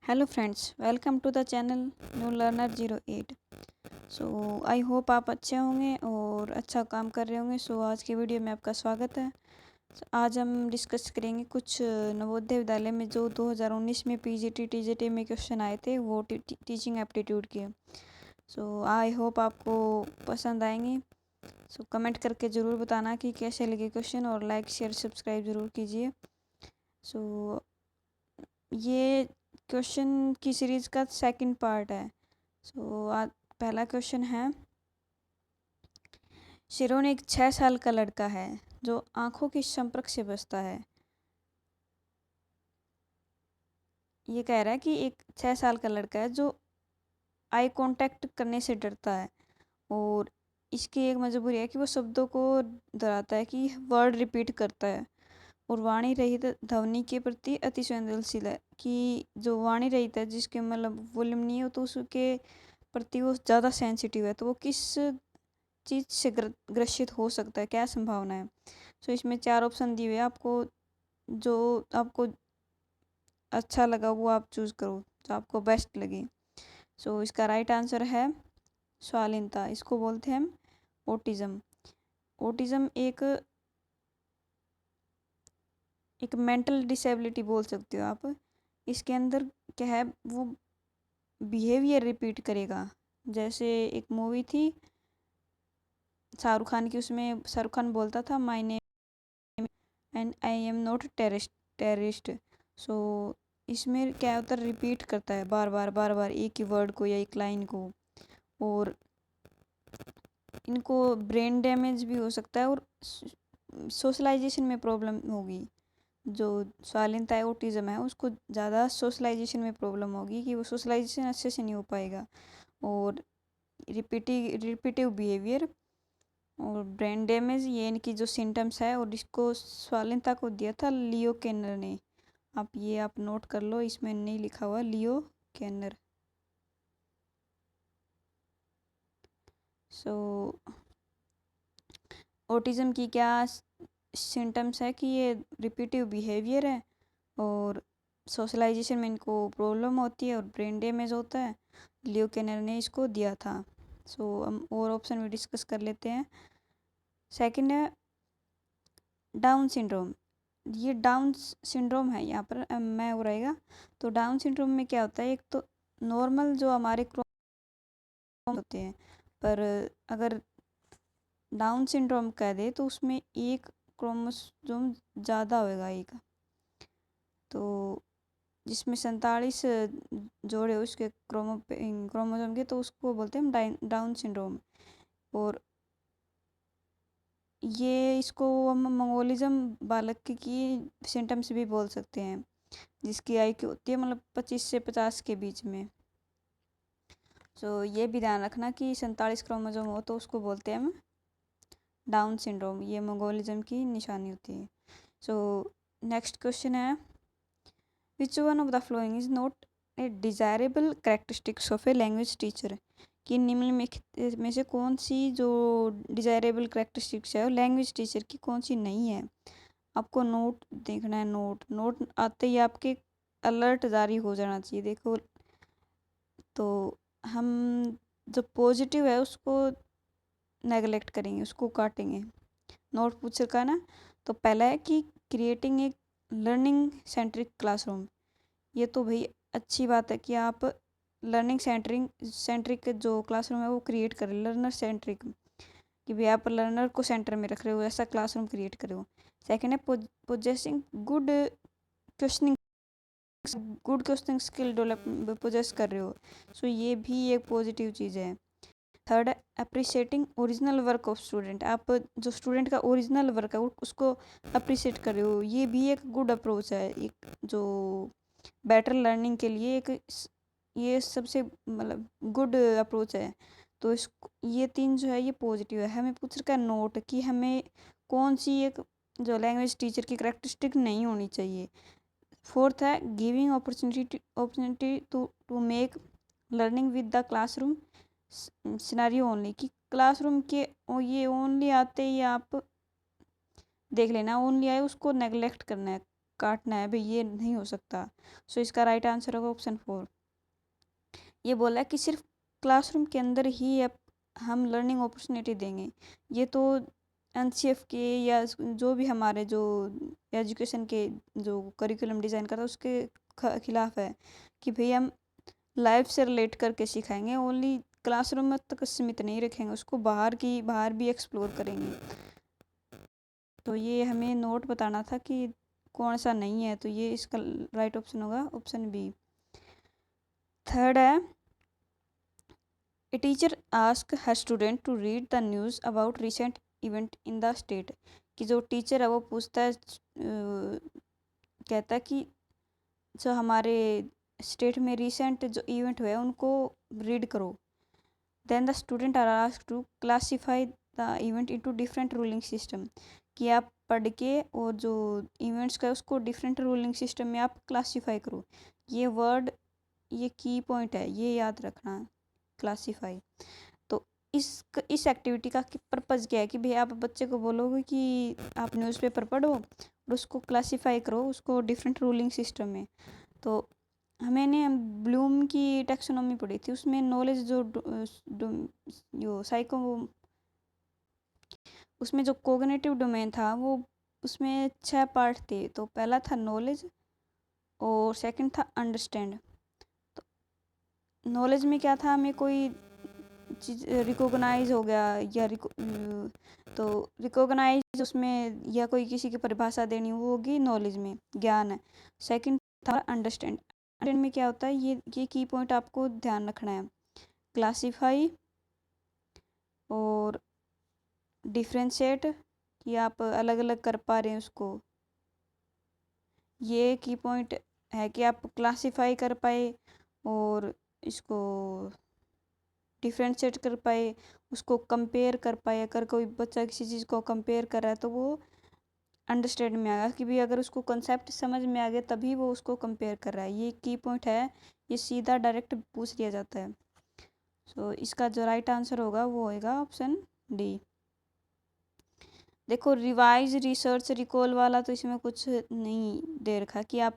Hello friends, welcome to the channel new learner 08। So I hope आप अच्छे होंगे और अच्छा काम कर रहे होंगे। सो आज के वीडियो में आपका स्वागत है। आज हम डिस्कस करेंगे कुछ नवोदय विद्यालय में जो 2019 में पीजीटी टीजीटी में क्वेश्चन आए थे, वो टीचिंग एप्टीट्यूड के। सो आई होप आपको पसंद आएंगे। सो कमेंट करके ज़रूर बताना कि कैसे लगे क्वेश्चन, और लाइक शेयर सब्सक्राइब ज़रूर कीजिए। सो ये क्वेश्चन की सीरीज़ का सेकंड पार्ट है। सो आज पहला क्वेश्चन है, शिरोन एक 6 साल का लड़का है जो आंखों के संपर्क से बचता है। ये कह रहा है कि एक 6 साल का लड़का है जो आई कांटेक्ट करने से डरता है, और इसकी एक मजबूरी है कि वो शब्दों को दोहराता है, कि वर्ड रिपीट करता है, और वाणी रहित ध्वनि के प्रति अति संवेदनशील है। कि जो वाणी रहित है, जिसके मतलब वॉल्यूम नहीं हो, तो उसके प्रति वो ज़्यादा सेंसिटिव है, तो वो किस चीज़ से ग्रसित हो सकता है, क्या संभावना है। सो इसमें 4 ऑप्शन दिए हुए हैं आपको। जो आपको अच्छा लगा वो आप चूज़ करो, जो आपको बेस्ट लगे। सो इसका राइट आंसर है स्वालीनता। इसको बोलते हैं हम ओटिज़म। ओटिज़म एक एक मेंटल डिसेबिलिटी बोल सकते हो आप। इसके अंदर क्या है, वो बिहेवियर रिपीट करेगा। जैसे एक मूवी थी शाहरुख खान की, उसमें शाहरुख खान बोलता था, my name and I am not terrorist. So इसमें क्या होता है, रिपीट करता है बार बार एक ही वर्ड को या एक लाइन को, और इनको ब्रेन डैमेज भी हो सकता है, और सोशलाइजेशन में प्रॉब्लम होगी। जो स्वालीनता है, ऑटिज्म है, उसको ज़्यादा सोशलाइजेशन में प्रॉब्लम होगी, कि वो सोशलाइजेशन अच्छे से नहीं हो पाएगा, और रिपीटिव बिहेवियर और ब्रेन डैमेज, ये इनकी जो सिम्टम्स है। और इसको स्वालीनता को दिया था लियो केनर ने। आप नोट कर लो, इसमें नहीं लिखा हुआ लियो केनर। सो ऑटिज्म की क्या सिम्टम्स है, कि ये रिपीटिव बिहेवियर है, और सोशलाइजेशन में इनको प्रॉब्लम होती है, और ब्रेन डैमेज होता है। लियो केनर ने इसको दिया था। सो हम और ऑप्शन भी डिस्कस कर लेते हैं। सेकंड है डाउन सिंड्रोम। ये डाउन सिंड्रोम है, यहाँ पर मैं हो रहेगा। तो डाउन सिंड्रोम में क्या होता है, एक तो नॉर्मल जो हमारे क्रोमोसोम होते हैं, पर अगर डाउन सिंड्रोम कह दे तो उसमें एक क्रोमोसोम ज़्यादा होएगा एक। तो जिसमें 47 जोड़े उसके क्रोमोसोम के, तो उसको बोलते हैं हम डाउन सिंड्रोम। और ये इसको हम मंगोलिज्म बालक की सिम्टम्स भी बोल सकते हैं, जिसकी आयु होती है मतलब 25 से 50 के बीच में। सो ये भी ध्यान रखना कि 47 क्रोमोसोम हो तो उसको बोलते हैं हम डाउन सिंड्रोम। ये मंगोलिज्म की निशानी होती है। सो नेक्स्ट क्वेश्चन है, which one of the following is not a desirable characteristics of a language teacher. कि निम्न में से कौन सी जो डिजायरेबल कैरेक्टरिस्टिक्स है वो लैंग्वेज टीचर की कौन सी नहीं है। आपको नोट देखना है, नोट आते ही आपके अलर्ट जारी हो जाना चाहिए। देखो, तो हम जो पॉजिटिव है उसको नेगलेक्ट करेंगे, उसको काटेंगे। नोट पूछ रखा है ना। तो पहला है कि क्रिएटिंग एक लर्निंग सेंट्रिक क्लासरूम। ये तो भाई अच्छी बात है कि आप लर्निंग सेंट्रिक जो क्लासरूम है वो क्रिएट करें, लर्नर सेंट्रिक, कि भाई आप लर्नर को सेंटर में रख रहे हो, ऐसा क्लासरूम क्रिएट करो। हो। सेकेंड है possessing questioning good questioning skill develop possess कर रहे हो। सो ये भी एक पॉजिटिव चीज़ है। थर्ड है appreciating original work of student. आप जो स्टूडेंट का ओरिजिनल वर्क है उसको अप्रिशिएट कर रहे हो, ये भी एक गुड अप्रोच है, एक जो बेटर लर्निंग के लिए एक ये सबसे मतलब गुड अप्रोच है। तो इस ये तीन जो है ये पॉजिटिव है। हमें पूछ रखा है नोट कि हमें कौन सी एक जो लैंग्वेज टीचर की करेक्टरिस्टिक नहीं होनी चाहिए। फोर्थ है giving opportunity to make learning with the classroom scenario only. कि क्लासरूम के ये ओनली आते ही आप देख लेना, ओनली आए उसको नेगलेक्ट करना है। काटना है भाई, ये नहीं हो सकता। सो इसका राइट आंसर होगा ऑप्शन 4। ये बोला है कि सिर्फ क्लासरूम के अंदर ही हम लर्निंग अपॉर्चुनिटी देंगे, ये तो एनसीएफ के या जो भी हमारे जो एजुकेशन के जो करिकुलम डिज़ाइन करता है उसके खिलाफ है कि भाई हम लाइफ से रिलेट करके सिखाएंगे, ओनली क्लासरूम में तक सीमित नहीं रखेंगे, उसको बाहर भी एक्सप्लोर करेंगे। तो ये हमें नोट बताना था कि कौन सा नहीं है, तो ये इसका राइट ऑप्शन होगा ऑप्शन बी। थर्ड है, a teacher ask her student to read the news about recent event in the state. कि जो टीचर है वो पूछता है, कहता है कि जो हमारे स्टेट में रिसेंट जो इवेंट हुए उनको रीड करो। Then the student are ask to classify the event into different ruling system. कि आप पढ़ के और जो इवेंट्स का उसको डिफरेंट रूलिंग सिस्टम में आप क्लासीफाई करो। ये वर्ड, ये की पॉइंट है, ये याद रखना, क्लासीफाई। तो इस एक्टिविटी का पर्पज़ क्या है कि भाई आप बच्चे को बोलोगे कि आप न्यूज़पेपर पढ़ो और उसको क्लासीफाई करो, उसको डिफरेंट रूलिंग सिस्टम में। तो मैंने ब्लूम की टैक्सोनॉमी पढ़ी थी, उसमें नॉलेज जो साइको उसमें जो कोग्निटिव डोमेन था वो उसमें 6 पार्ट थे। तो पहला था नॉलेज और सेकंड था अंडरस्टैंड। तो नॉलेज में क्या था, हमें कोई चीज़ रिकॉग्नाइज हो गया या तो रिकॉग्नाइज उसमें या कोई किसी की परिभाषा देनी वो होगी नॉलेज में, ज्ञान है। सेकंड था अंडरस्टैंड। अंडरस्टैंड में क्या होता है, ये की पॉइंट आपको ध्यान रखना है, क्लासीफाई और डिफ्रेंशिएट, कि आप अलग अलग कर पा रहे हैं उसको। ये की पॉइंट है कि आप क्लासीफाई कर पाए और इसको डिफ्रेंशिएट कर पाए, उसको कंपेयर कर पाए। अगर कोई बच्चा किसी चीज़ को कंपेयर कर रहा है तो वो अंडरस्टैंड में आएगा कि भी अगर उसको कंसेप्ट समझ में आ गया तभी वो उसको कंपेयर कर रहा है। ये की पॉइंट है, ये सीधा डायरेक्ट पूछ लिया जाता है। सो इसका जो राइट आंसर होगा वो होगा ऑप्शन डी। देखो रिवाइज, रिसर्च, रिकॉल वाला तो इसमें कुछ नहीं दे रखा कि आप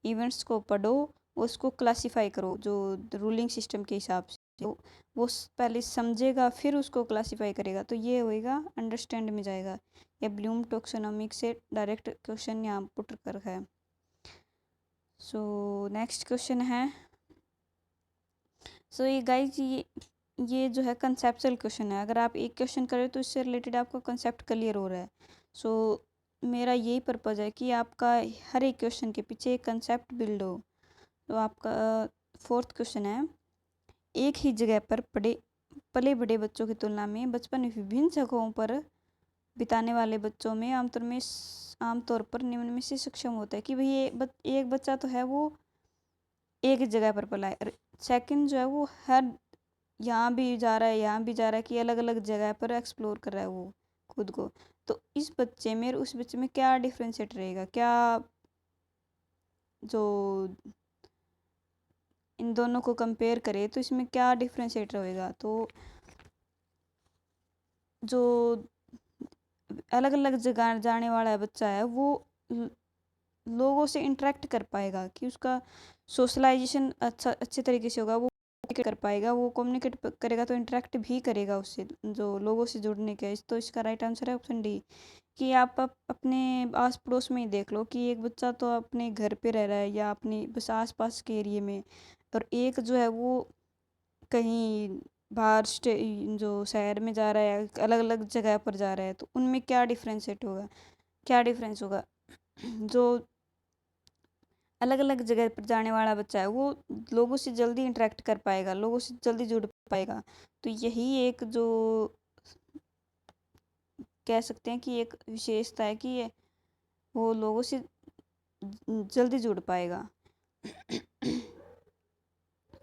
इवेंट्स को पढ़ो, उसको क्लासीफाई करो जो रूलिंग सिस्टम के हिसाब से। तो वो पहले समझेगा फिर उसको क्लासीफाई करेगा, तो ये होएगा अंडरस्टैंड में जाएगा। या ब्लूम टैक्सोनॉमिक से डायरेक्ट क्वेश्चन यहाँ पुट कर रखा है। सो नेक्स्ट क्वेश्चन है, सो ये गाइज ये जो है कंसेप्चुअल क्वेश्चन है। अगर आप एक क्वेश्चन करें तो इससे रिलेटेड आपका कंसेप्ट क्लियर हो रहा है। सो मेरा यही पर्पज़ है कि आपका हर एक क्वेश्चन के पीछे एक कंसेप्ट बिल्ड हो। तो आपका फोर्थ क्वेश्चन है, एक ही जगह पर पले बड़े बच्चों की तुलना में बचपन विभिन्न जगहों पर बिताने वाले बच्चों में आमतौर पर निम्न में से सक्षम होता है। कि भाई एक बच्चा तो है वो एक जगह पर पला है, सेकंड जो है वो हर यहाँ भी जा रहा है यहाँ भी जा रहा है, कि अलग अलग जगह पर एक्सप्लोर कर रहा है वो खुद को। तो इस बच्चे में और उस बच्चे में क्या डिफ्रेंशिएट रहेगा, क्या जो इन दोनों को कंपेयर करे तो इसमें क्या डिफ्रेंशिएट रहेगा। तो जो अलग अलग जगह जाने वाला बच्चा है वो लोगों से इंटरेक्ट कर पाएगा, कि उसका सोशलाइजेशन अच्छे तरीके से होगा, वो कर पाएगा, वो कम्युनिकेट करेगा तो इंटरेक्ट भी करेगा उससे, जो लोगों से जुड़ने का। तो इसका राइट आंसर है ऑप्शन डी। कि आप अपने आस पड़ोस में ही देख लो कि एक बच्चा तो अपने घर पे रह रहा है या अपने बस आस पास के एरिए में, और एक जो है वो कहीं बाहर जो शहर में जा रहा है, अलग अलग जगह पर जा रहा है। तो उनमें क्या डिफ्रेंशिएट होगा, क्या डिफरेंस होगा। जो अलग अलग जगह पर जाने वाला बच्चा है वो लोगों से जल्दी इंटरेक्ट कर पाएगा, लोगों से जल्दी जुड़ पाएगा। तो यही एक जो कह सकते हैं कि एक विशेषता है कि वो लोगों से जल्दी जुड़ पाएगा।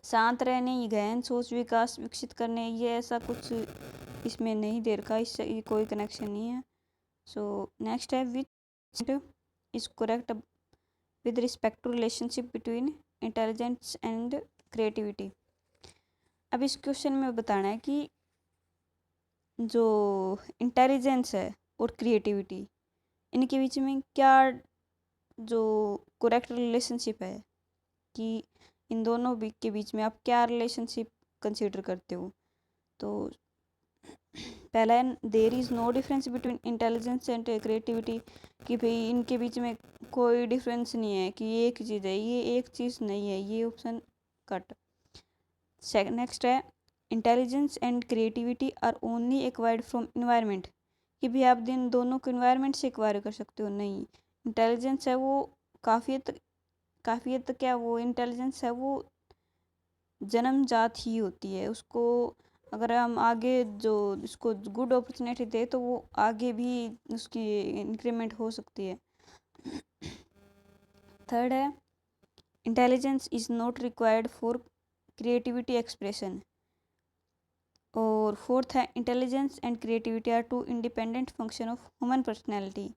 शांत रहने, गहन सोच विकास विकसित करने, ये ऐसा कुछ इसमें नहीं दे रखा, इससे कोई कनेक्शन नहीं है। सो नेक्स्ट है, which is correct with respect to relationship between intelligence and creativity. अब इस क्वेश्चन में बताना है कि जो इंटेलिजेंस है और क्रिएटिविटी, इनके बीच में क्या जो करेक्ट रिलेशनशिप है कि इन दोनों के बीच में आप क्या रिलेशनशिप कंसीडर करते हो। तो पहला है there is no difference between intelligence and creativity, कि भाई इनके बीच में कोई डिफरेंस नहीं है कि ये एक चीज़ है, ये एक चीज़ नहीं है, ये ऑप्शन कट। नेक्स्ट है intelligence and creativity are only acquired from environment, कि भी आप दिन दोनों को इन्वायरमेंट से एक्वायर कर सकते हो। नहीं, इंटेलिजेंस है वो काफ़ी हद तक क्या वो इंटेलिजेंस है वो जन्मजात ही होती है। उसको अगर हम आगे जो उसको गुड अपॉर्चुनिटी दे तो वो आगे भी उसकी इंक्रीमेंट हो सकती है। थर्ड है intelligence is not required for creativity expression. और फोर्थ है intelligence and creativity are two independent function of human personality,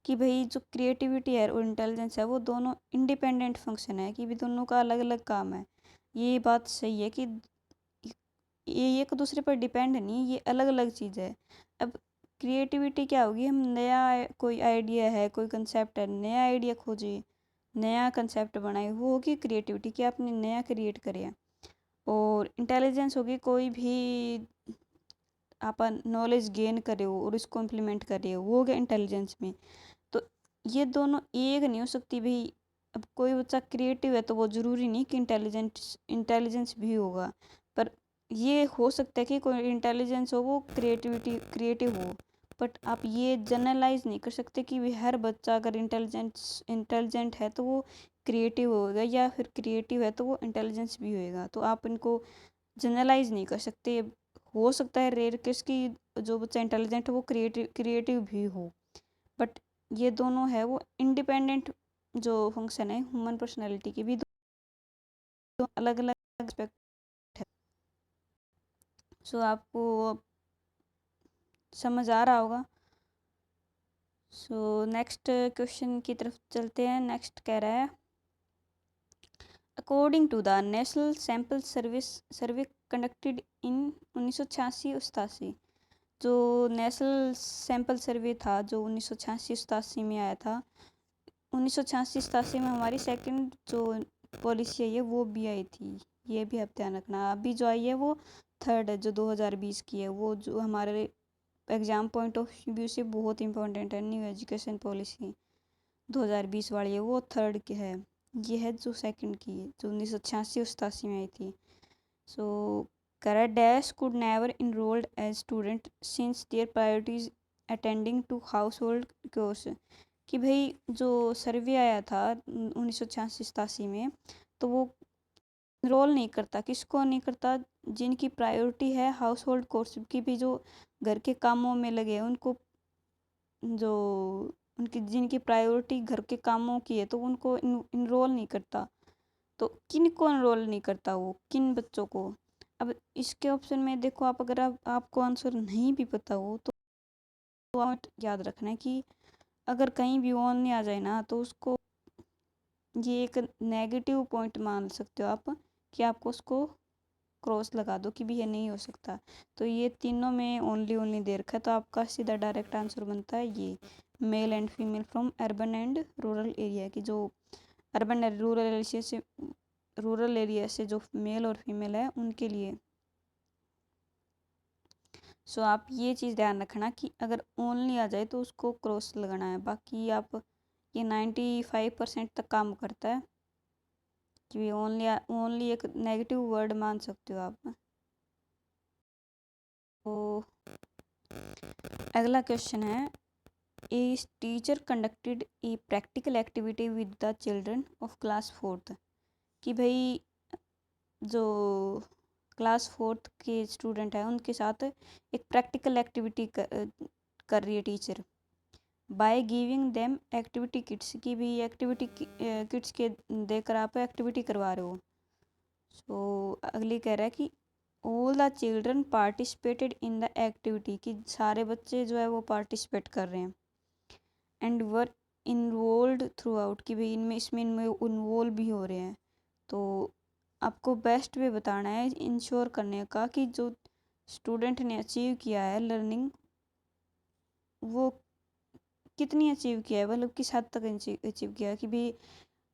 कि भाई जो क्रिएटिविटी है और इंटेलिजेंस है वो दोनों इंडिपेंडेंट फंक्शन है, कि भी दोनों का अलग अलग काम है। ये बात सही है कि ये एक दूसरे पर डिपेंड नहीं, ये अलग अलग चीज़ है। अब क्रिएटिविटी क्या होगी, हम नया कोई आइडिया है, कोई कंसेप्ट है, नया आइडिया खोजिए, नया कंसेप्ट बनाए, वो होगी क्रिएटिविटी कि आपने नया क्रिएट करे। और इंटेलिजेंस होगी कोई भी आप नॉलेज गेन करे हो और उसको इम्प्लीमेंट करे हो, वो हो गया इंटेलिजेंस में। तो ये दोनों एक नहीं हो सकती भाई। अब कोई बच्चा क्रिएटिव है तो वो ज़रूरी नहीं कि इंटेलिजेंस भी होगा, पर ये हो सकता है कि कोई इंटेलिजेंस हो वो क्रिएटिव हो। बट आप ये जनरलाइज नहीं कर सकते कि भी हर बच्चा अगर इंटेलिजेंट है तो वो क्रिएटिव होगा, या फिर क्रिएटिव है तो वो इंटेलिजेंस भी होएगा। तो आप इनको जनरलाइज नहीं कर सकते। हो सकता है रेयर केस की जो बच्चा इंटेलिजेंट है वो क्रिएटिव भी हो, बट ये दोनों है वो इंडिपेंडेंट जो फंक्शन है ह्यूमन पर्सनैलिटी के भी दो अलग अलग एस्पेक्ट है। सो आपको समझ आ रहा होगा। सो नेक्स्ट क्वेश्चन की तरफ चलते हैं। नेक्स्ट कह रहा है according to the national sample survey conducted in 1986-87, जो नेशनल सैंपल सर्वे था जो 1986-87 में आया था, 1986-87 में हमारी सेकंड जो पॉलिसी है वो भी आई थी, ये भी आप ध्यान रखना। अभी जो आई है वो थर्ड है जो 2020 की है, वो जो हमारे एग्ज़ाम पॉइंट ऑफ व्यू से बहुत इंपॉर्टेंट है। न्यू एजुकेशन पॉलिसी 2020 वाली है वो थर्ड की है। ये है जो सेकंड की है जो 1986-87 में आई थी। सो करा dash could never enrolled as student since their priorities attending to household course, कि भाई जो सर्वे आया था 1986-87 में, तो वो रोल नहीं करता, किसको नहीं करता, जिनकी प्रायोरिटी है हाउस होल्ड कोर्स की, भी जो घर के कामों में लगे हैं उनको, जो उनकी जिनकी प्रायोरिटी घर के कामों की है तो उनको इनरोल नहीं करता। तो किन को इनरोल नहीं करता, वो किन बच्चों को। अब इसके ऑप्शन में देखो, आप अगर आपको आंसर नहीं भी पता हो तो आप याद रखना है कि अगर कहीं भी ऑन नहीं आ जाए ना तो उसको ये एक नेगेटिव पॉइंट मान सकते हो आप, कि आपको उसको क्रॉस लगा दो कि भी ये नहीं हो सकता। तो ये तीनों में ओनली दे रखा है, तो आपका सीधा डायरेक्ट आंसर बनता है ये male and female from urban and rural area, की जो अर्बन एंड रूरल एरिया से जो मेल और फीमेल है उनके लिए। सो आप ये चीज़ ध्यान रखना कि अगर ओनली आ जाए तो उसको क्रॉस लगाना है। बाकी आप ये 95% तक काम करता है कि ओनली एक नेगेटिव वर्ड मान सकते हो आप। तो अगला क्वेश्चन है a teacher conducted a practical activity with the children of class fourth, कि भाई जो क्लास फोर्थ के स्टूडेंट हैं उनके साथ एक प्रैक्टिकल एक्टिविटी कर रही है teacher, by giving them activity kits, की भी एक्टिविटी किट्स के देकर आप एक्टिविटी करवा रहे हो। सो अगली कह रहा है कि all the children participated in the activity, कि सारे बच्चे जो है वो पार्टिसिपेट कर रहे हैं, and were involve through out, कि भाई इसमें इन्वॉल्व भी हो रहे हैं। तो आपको बेस्ट वे बताना है इंश्योर करने का कि जो स्टूडेंट ने अचीव किया है लर्निंग वो कितनी अचीव किया है, मतलब किस हद तक अचीव किया है। कि भी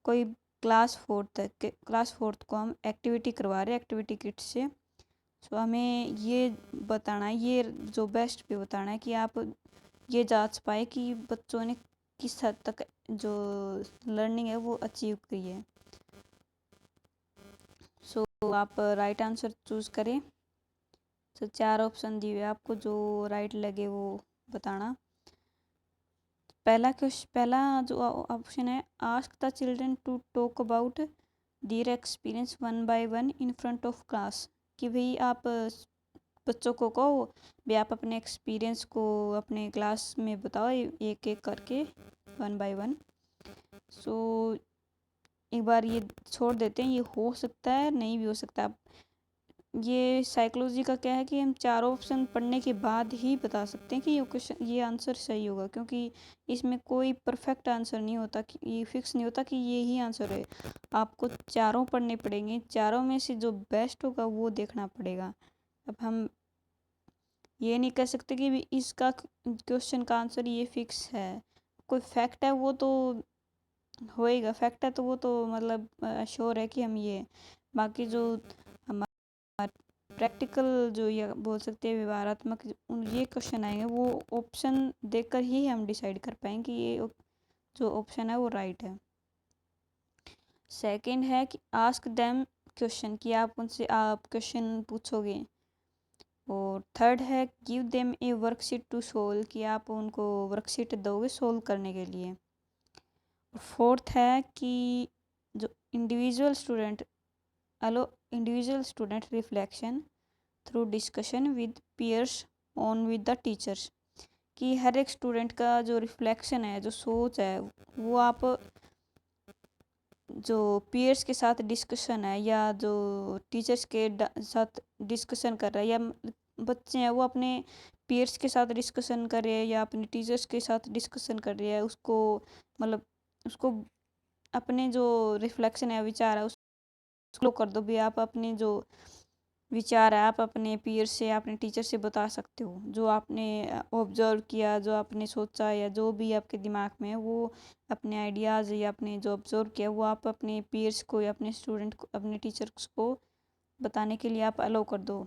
कोई क्लास फोर्थ को हम एक्टिविटी करवा रहे हैं एक्टिविटी किट से, तो हमें ये बताना है, ये जो बेस्ट पे बताना है कि आप ये जांच पाए कि बच्चों ने किस हद तक जो लर्निंग है वो अचीव की है। सो आप राइट आंसर चूज करें। तो 4 ऑप्शन दिए हुए आपको, जो राइट लगे वो बताना। पहला जो ऑप्शन है, ask the children to talk about their experience one by one in front of class. कि भाई आप बच्चों को कहो भी आप अपने एक्सपीरियंस को अपने क्लास में बताओ एक एक करके, वन बाय वन। सो एक बार ये छोड़ देते हैं, ये हो सकता है नहीं भी हो सकता। आप ये साइकोलॉजी का क्या है कि हम चारों ऑप्शन पढ़ने के बाद ही बता सकते हैं कि ये क्वेश्चन, ये आंसर सही होगा, क्योंकि इसमें कोई परफेक्ट आंसर नहीं होता, कि ये फिक्स नहीं होता कि ये ही आंसर है। आपको चारों पढ़ने पड़ेंगे, चारों में से जो बेस्ट होगा वो देखना पड़ेगा। अब हम ये नहीं कह सकते कि भी इसका क्वेश्चन का आंसर ये फिक्स है। कोई फैक्ट है वो तो होएगा, फैक्ट है तो वो तो मतलब श्योर है कि हम ये, बाकी जो हमारा प्रैक्टिकल जो ये बोल सकते हैं व्यवहारात्मक ये क्वेश्चन आएंगे, वो ऑप्शन देखकर ही हम डिसाइड कर पाएंगे कि ये जो ऑप्शन है वो राइट है। सेकंड है कि आस्क देम क्वेश्चन, कि आप उनसे आप क्वेश्चन पूछोगे। और थर्ड है give them a worksheet to solve, कि आप उनको वर्कशीट दोगे सोल्व करने के लिए। फोर्थ है कि जो individual student reflection through discussion with peers on with the teachers, कि हर एक स्टूडेंट का जो रिफ्लेक्शन है, जो सोच है, वो आप जो पीयर्स के साथ डिस्कशन है या जो टीचर्स के साथ डिस्कशन कर रहा है, या बच्चे हैं वो अपने पीयर्स के साथ डिस्कशन कर रहे हैं या अपने टीचर्स के साथ डिस्कशन कर रहे हैं, उसको मतलब उसको अपने जो रिफ्लेक्शन है, विचार है, उसको कर दो भी। आप अपने जो विचार है आप अपने पीयर से, अपने टीचर से बता सकते हो, जो आपने ऑब्जर्व किया, जो आपने सोचा, या जो भी आपके दिमाग में है, वो अपने आइडियाज़ या अपने जो ऑब्जर्व किया वो आप अपने पीयर्स को या अपने स्टूडेंट को, अपने टीचर्स को बताने के लिए आप अलाउ कर दो।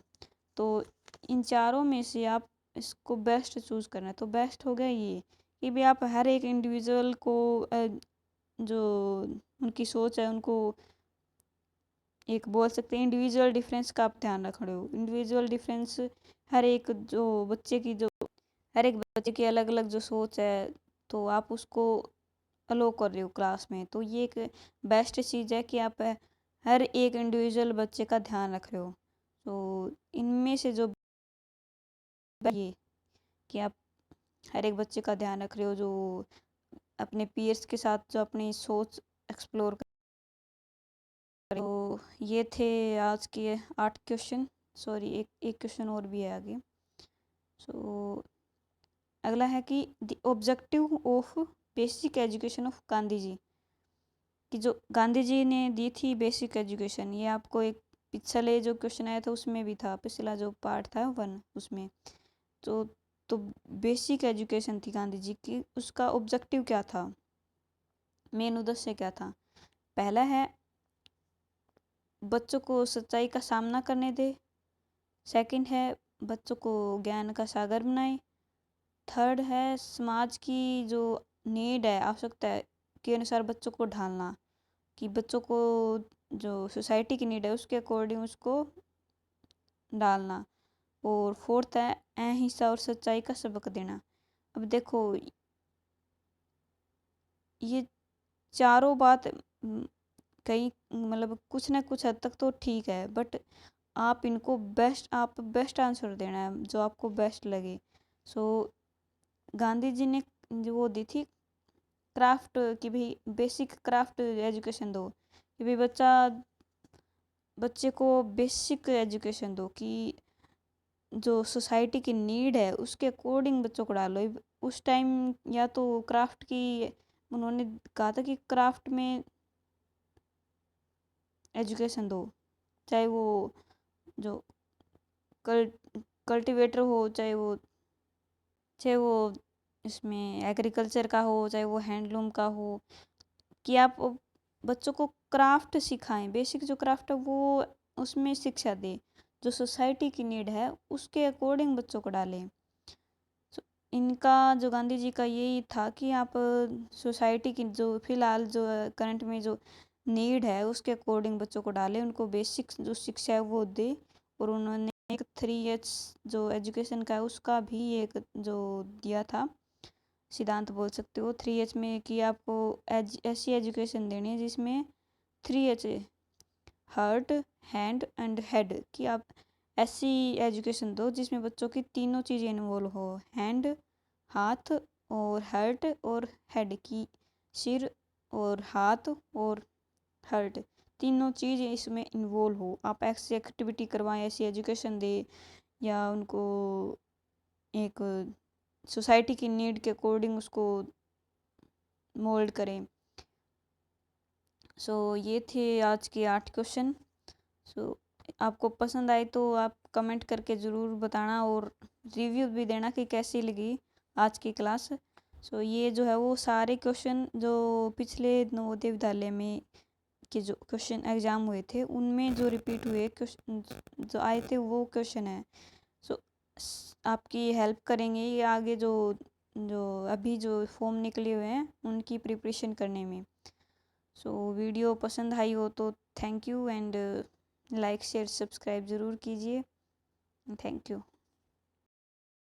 तो इन चारों में से आप इसको बेस्ट चूज़ करना है। तो बेस्ट हो गया ये कि भी आप हर एक इंडिविजुअल को जो उनकी सोच है उनको एक बोल सकते हैं इंडिविजुअल डिफरेंस का आप ध्यान रख रहे हो। इंडिविजुअल डिफरेंस हर एक जो बच्चे की जो हर एक बच्चे की अलग अलग जो सोच है, तो आप उसको अलो कर रहे हो क्लास में। तो ये एक बेस्ट चीज़ है कि आप हर एक इंडिविजुअल बच्चे का ध्यान रख रहे हो। तो इनमें से जो ये कि आप हर एक बच्चे का ध्यान रख रहे हो, जो अपने पीयर्स के साथ जो अपनी सोच एक्सप्लोर कर। तो ये थे आज के 8 क्वेश्चन। सॉरी, एक क्वेश्चन और भी है आगे। सो अगला है कि the objective of basic education of Gandhi ji, कि जो गांधी जी ने दी थी बेसिक एजुकेशन, ये आपको एक पिछले जो क्वेश्चन आया था उसमें भी था, पिछला जो पार्ट था 1 उसमें। तो बेसिक एजुकेशन थी गांधी जी की, उसका ऑब्जेक्टिव क्या था, मेन उद्देश्य क्या था। पहला है बच्चों को सच्चाई का सामना करने दे। सेकंड है बच्चों को ज्ञान का सागर बनाए। थर्ड है समाज की जो नीड है, आवश्यकता है के अनुसार बच्चों को ढालना, कि बच्चों को जो सोसाइटी की नीड है उसके अकॉर्डिंग उसको डालना। और फोर्थ है अहिंसा और सच्चाई का सबक देना। अब देखो ये चारों बात कहीं मतलब कुछ ना कुछ हद तक तो ठीक है, बट आप बेस्ट आंसर देना है जो आपको बेस्ट लगे। सो गांधी जी ने जो वो दी थी क्राफ्ट, कि भाई बेसिक क्राफ्ट एजुकेशन दो, कि भाई बच्चे को बेसिक एजुकेशन दो, कि जो सोसाइटी की नीड है उसके अकॉर्डिंग बच्चों को डालो। उस टाइम या तो क्राफ्ट की उन्होंने कहा था कि क्राफ्ट में एजुकेशन दो, चाहे वो जो कल कल्टीवेटर हो, चाहे वो इसमें एग्रीकल्चर का हो चाहे वो हैंडलूम का हो, कि आप बच्चों को क्राफ्ट सिखाएं, बेसिक जो क्राफ्ट है वो उसमें शिक्षा दें, जो सोसाइटी की नीड है उसके अकॉर्डिंग बच्चों को डालें। इनका जो गांधी जी का यही था कि आप सोसाइटी की जो फिलहाल जो करंट में जो नीड है उसके अकॉर्डिंग बच्चों को डालें, उनको बेसिक जो शिक्षा है वो दे। और उन्होंने एक 3H जो एजुकेशन का है उसका भी एक जो दिया था सिद्धांत बोल सकते हो 3H में, कि आपको ऐसी एजुकेशन देनी है जिसमें 3H heart hand and head, कि आप ऐसी एजुकेशन दो जिसमें बच्चों की तीनों चीज़ें इन्वॉल्व हो, हैंड हाथ और हार्ट और हेड, की सिर और हाथ और हार्ट तीनों चीज़ इसमें इन्वॉल्व हो। आप ऐसी एक्टिविटी करवाएं, ऐसी एजुकेशन दे, या उनको एक सोसाइटी की नीड के अकॉर्डिंग उसको मोल्ड करें। ये थे आज के 8 क्वेश्चन। आपको पसंद आए तो आप कमेंट करके ज़रूर बताना और रिव्यू भी देना कि कैसी लगी आज की क्लास। ये जो है वो सारे क्वेश्चन जो पिछले नवोदय विद्यालय में के जो क्वेश्चन एग्ज़ाम हुए थे उनमें जो रिपीट हुए क्वेश्चन जो आए थे वो क्वेश्चन है। सो आपकी हेल्प करेंगे ये आगे जो जो अभी जो फॉर्म निकले हुए हैं उनकी प्रिपरेशन करने में। वीडियो पसंद आई हो तो thank you, and like share subscribe ज़रूर कीजिए। Thank you.